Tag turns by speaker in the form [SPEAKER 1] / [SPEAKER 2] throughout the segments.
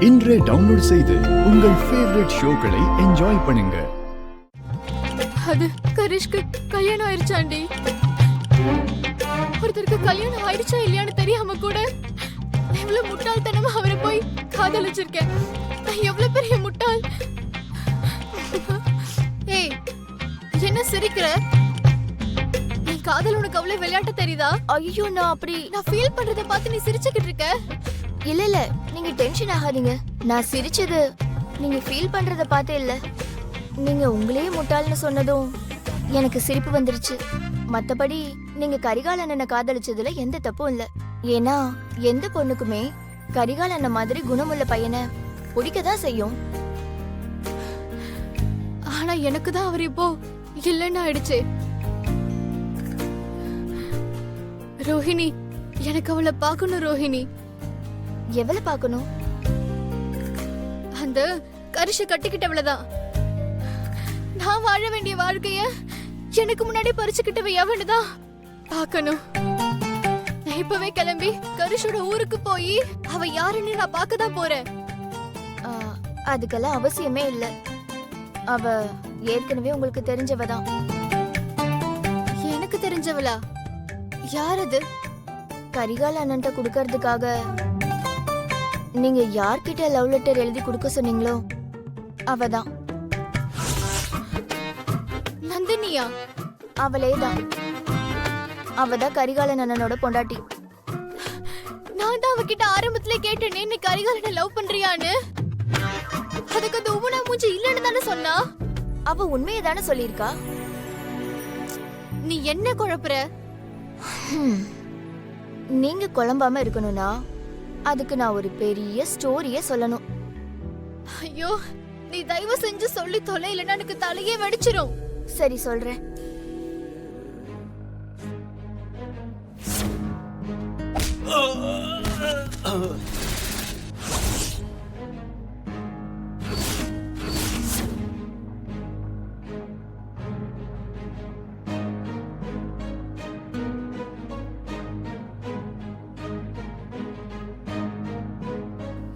[SPEAKER 1] இன்றே டவுன்லோட் செய்து உங்கள் ஃபேவரட் ஷோக்களை என்ஜாய் பண்ணுங்க.
[SPEAKER 2] அது கரிஷ்க்கு கல்யாணம் ஆயிருச்சாண்டி. ஒருத்தருக்கு கல்யாணம் ஆயிடுச்சா இல்லையான்னு தெரியாம கூட எவ்வளவு முட்டாள்தனமா அவரை போய் காதலிச்சிருக்கேன். எவ்வளவு பெரிய முட்டாள். ஏய், என்ன சிரிக்கிற? நீ காதல் உனக்கு அவ்வளவு விளையாட்ட தெரியுதா?
[SPEAKER 3] ஐயோ, நான்
[SPEAKER 2] ஃபீல் பண்றத பார்த்து நீ சிரிச்சுக்கிட்டு இருக்க.
[SPEAKER 3] இல்ல நீங்க டென்ஷன் ஆகாதீங்க. நான் சிரிச்சது நீங்க ஃபீல் பண்றத பார்த்தே இல்ல. நீங்க உங்களையே முட்டாள்னு சொன்னதும் எனக்கு சிரிப்பு வந்துருச்சு. மத்தபடி நீங்க கரிகால் அண்ணனை காதலிச்சதுல எந்த தப்பும் இல்ல. ஏன்னா எந்த பொண்ணுக்குமே கரிகால் அண்ணன் மாதிரி குணமுள்ள பையனை பிடிக்கதான் செய்யும்.
[SPEAKER 2] ஆனா எனக்கு தான் அவர் இப்போ இல்லைன்னு ஆயிடுச்சு. ரோஹிணி, எனக்கு அவளை பார்க்கணும். ரோஹிணி,
[SPEAKER 3] எவ்வளவு பார்க்கணும்?
[SPEAKER 2] அந்த கரிஷ கட்டிக்கிட்டவளதான். நான் வாழ வேண்டிய வாழ்க்கைய எனக்கு முன்னாடி பறிச்சுக்கிட்டவ எவனுதான் பார்க்கணும். நான் இப்பவே கிளம்பி கரிஷோட ஊருக்கு போய் அவ யாருன்னு நான் பார்க்கதான் போறேன்.
[SPEAKER 3] அதுக்கெல்லாம் அவசியமே இல்ல. அவ ஏற்கனவே உங்களுக்கு தெரிஞ்சவதான்.
[SPEAKER 2] எனக்கு தெரிஞ்சவளா? யார் அது?
[SPEAKER 3] கரிகால் அண்ணன்ட்ட குடுக்கறதுக்காக நீங்க யார்கிட்ட லவ் லெட்டர் எழுதி கொடுக்க சொன்னீங்களோ அவதான்.
[SPEAKER 2] நந்தினியா?
[SPEAKER 3] அவளேதான். அவதான் கரிகாலன் அண்ணனோட பொண்டாட்டி.
[SPEAKER 2] நான் தான் அவகிட்ட ஆரம்பத்திலே கேட்டேனே, நீ கரிகாலனை லவ் பண்றியான்னு. அதுக்கு அந்த உவனா மூஞ்சி இல்லன்னு தானே சொன்னா.
[SPEAKER 3] அவ உண்மையை தானே சொல்லியிருக்கா.
[SPEAKER 2] நீ என்ன குழப்புற?
[SPEAKER 3] நீங்க குழம்பாம இருக்கணும்னா அதுக்கு நான் ஒரு பெரிய ஸ்டோரிய சொல்லணும்.
[SPEAKER 2] ஐயோ, நீ தயவு செஞ்சு சொல்லி தொலை, இல்லைன்னா எனக்கு தலையே வெடிச்சிரும்.
[SPEAKER 3] சரி, சொல்றேன்.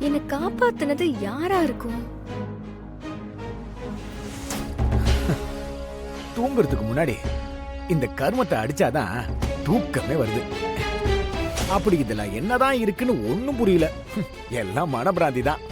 [SPEAKER 4] என்னை காப்பாத்துனது யாரா இருக்கும்?
[SPEAKER 5] தூங்குறதுக்கு முன்னாடி இந்த கர்மத்தை அடிச்சாதான் தூக்கமே வருது. அப்படி இதுல என்னதான் இருக்குன்னு ஒண்ணும் புரியல. எல்லாம் மனப்பிராந்தி தான்.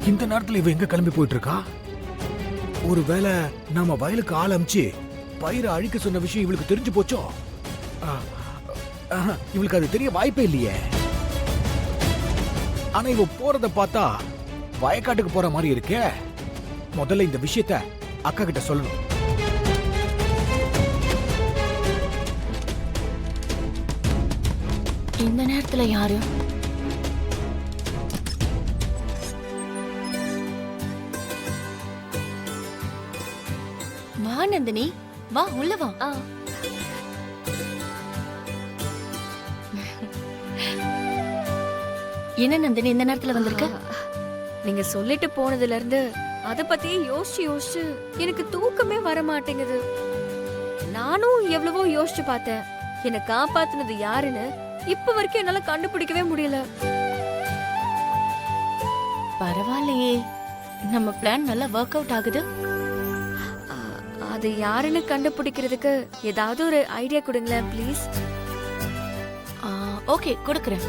[SPEAKER 5] இந்த நேரத்துல இவ எங்க கிளம்பி போயிட்டு இருக்கா? ஒருவேளை நாம வயலுக்கு ஆள் அமிச்சு பயிரை அழிக்க சொன்ன விஷயம் இவளுக்கு தெரிஞ்சு போச்சோ? இவளுக்கு அது தெரிய வாய்ப்பே இல்லையே. ஆனா இவ போறத பார்த்தா வயக்காட்டுக்கு போற மாதிரி இருக்கே. முதல்ல இந்த விஷயத்த அக்கா கிட்ட சொல்லணும்.
[SPEAKER 3] இந்த நேரத்துல யாரு?
[SPEAKER 4] வா நந்தினி, வா உள்ள வா. என்ன நந்தினி இந்த நேரத்துல வந்திருக்க?
[SPEAKER 6] நீங்க சொல்லிட்டு போனதுல இருந்து அத பத்தியே யோசிச்சு எனக்கு தூக்கமே வர மாட்டேங்குது. நானும் எவ்வளவோ யோசிச்சு பார்த்தேன். என்னை காப்பாத்துனது யாருன்னு இப்ப வரைக்கும் என்னால கண்டுபிடிக்கவே முடியல.
[SPEAKER 4] பரவாயில்லையே, நம்ம பிளான் நல்லா ஒர்க் அவுட் ஆகுது.
[SPEAKER 6] அது யாருன்னு கண்டுபிடிக்கிறதுக்கு ஏதாவது ஒரு ஐடியா கொடுங்களேன் ப்ளீஸ்.
[SPEAKER 4] ஓகே, கொடுக்கறேன்.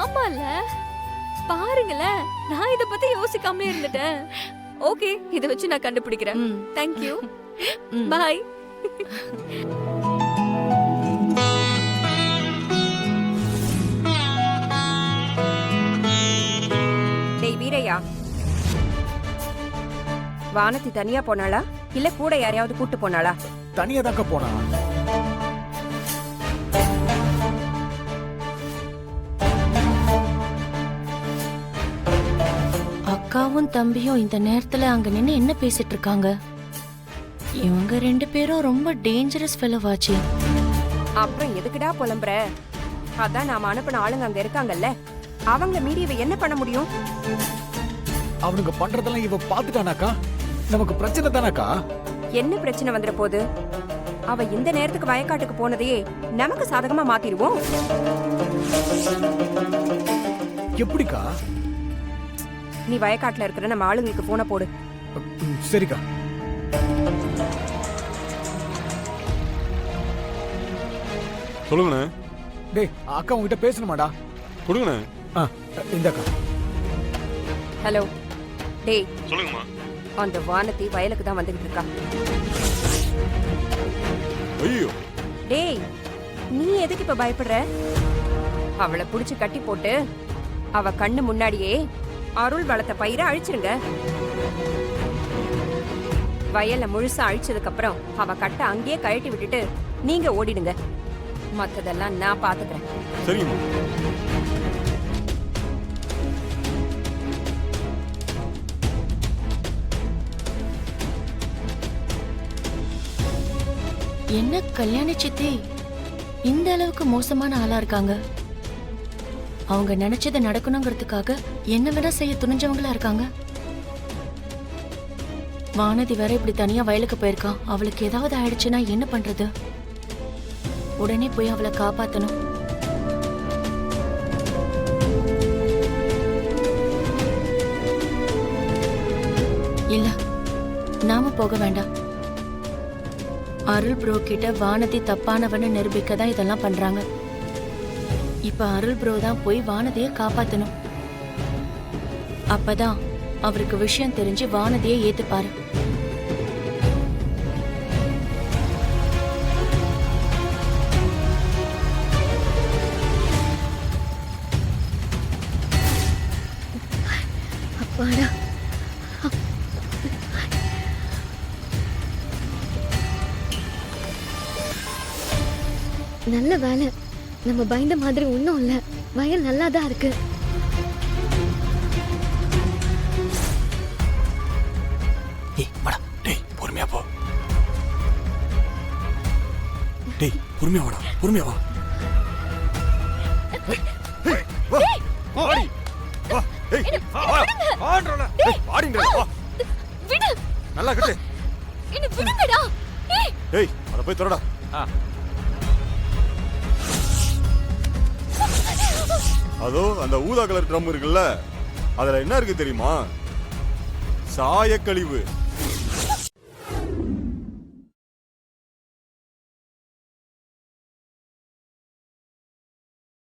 [SPEAKER 6] ஆமால, பாருங்களேன், நான் இத பத்தி யோசிக்காமலே இருந்துட்டேன். ஓகே, இத வச்சு நான் கண்டுபிடிக்கிறேன். தேங்க் யூ, பாய்.
[SPEAKER 7] வீரையா, வானதி தனியா போனாளா இல்ல கூட யாரையாவது கூட்டு போனாளா?
[SPEAKER 5] தனியா தாக்க போனா.
[SPEAKER 4] அண்ணனும் தம்பியும் இந்த நேரத்துல அங்க நின்னு என்ன பேசிட்டு இருக்காங்க? இவங்க 2 பேரும் ரொம்ப டேஞ்சரஸ் ஃபெலோவாச்சே.
[SPEAKER 7] அப்புறம் எதுக்குடா புலம்புற? அதான் நாம அனுப்பின ஆளுங்க அங்க இருக்காங்கல்ல, அவங்கள மீறி இவ என்ன பண்ண முடியும்?
[SPEAKER 5] அவனுங்க பண்றதெல்லாம் இவ பாத்துட்டானாக்கா நமக்கு பிரச்சனை தானாக்கா?
[SPEAKER 7] என்ன பிரச்சனை வந்துற போது? அவ இந்த நேரத்துக்கு வயக்காட்டுக்கு போனதையே நமக்கு சாதகமா மாத்திடுவோம்.
[SPEAKER 5] எப்படிக்கா?
[SPEAKER 7] நீ வயக்காட்டுல இருக்கிற நம்ம ஆளுங்களுக்கு போன போடு.
[SPEAKER 5] சரிக்கா.
[SPEAKER 8] சொல்லுங்கண்ணே.
[SPEAKER 5] டேய் அக்கா உங்ககிட்ட பேசணுமாடா?
[SPEAKER 8] கொடுங்கண்ணே.
[SPEAKER 5] இந்தக்கா.
[SPEAKER 7] ஹலோ டேய்,
[SPEAKER 8] சொல்லுங்கம்மா.
[SPEAKER 7] அந்த வானதி வயலுக்கு தான் வந்துகிட்டு இருக்கா.
[SPEAKER 8] ஐயோ,
[SPEAKER 7] டேய், நீ எதுக்கு இப்ப பயப்படுற? அவளை புடிச்சு கட்டி போட்டு அவ கண்ணு முன்னாடியே அருள் வளர்த்த பயிரை அழிச்சிருங்க. வயல்ல முழுசா அழிச்சதுக்கு அப்புறம் அவ கட்டை அங்கேயே கழட்டி விட்டுட்டு நீங்க ஓடிடுங்க. மத்ததெல்லாம் நான் பாத்துக்கிறேன்.
[SPEAKER 8] சரிங்கம்மா.
[SPEAKER 4] என்ன கல்யாணி சித்தி இந்த அளவுக்கு மோசமான ஆளா இருக்காங்க? அவங்க நினைச்சது நடக்கணுங்கிறதுக்காக என்ன வேணா செய்ய துணிஞ்சவங்களா இருக்காங்க. வானதி வேற இப்படி தனியா வயலுக்கு போயிருக்கா. அவளுக்கு ஏதாவது ஆயிடுச்சுன்னா என்ன பண்றது? உடனே போய் அவளை காப்பாத்தணும். இல்ல, நாம போக வேண்டாம். அருள் ப்ரோ கிட்ட வானதி தப்பானவன்னு நிரூபிக்க தான் இதெல்லாம் பண்றாங்க. இப்ப அருள் ப்ரோ தான் போய் வானதிய காப்பாத்தணும். அப்பதான் அவருக்கு விஷயம் தெரிஞ்சு வானதியை ஏத்துப்பாரு.
[SPEAKER 2] அப்பாடா, நல்ல வேலை. நம்ம பயந்த மாதிரி ஒன்றும் இல்லை. வயல் நல்லா தான் இருக்கு.
[SPEAKER 5] ஏய் வாடா. டேய் பொறுமையா போ. டேய் பொறுமையா வாடா. பொறுமையா வா.
[SPEAKER 8] வாடி. வா. ஏய், வா. ஆடுறல. ஏய், வாடிங்க. வா.
[SPEAKER 2] விடு.
[SPEAKER 8] நல்லா கட்டு.
[SPEAKER 2] என்ன விடுங்கடா. ஏய்,
[SPEAKER 8] ஏய், அத போய் தொடடா. அதோ அந்த ஊதா கலர் ட்ரம் இருக்குல்ல, அதுல என்ன இருக்கு தெரியுமா? சாயக்கழிவு.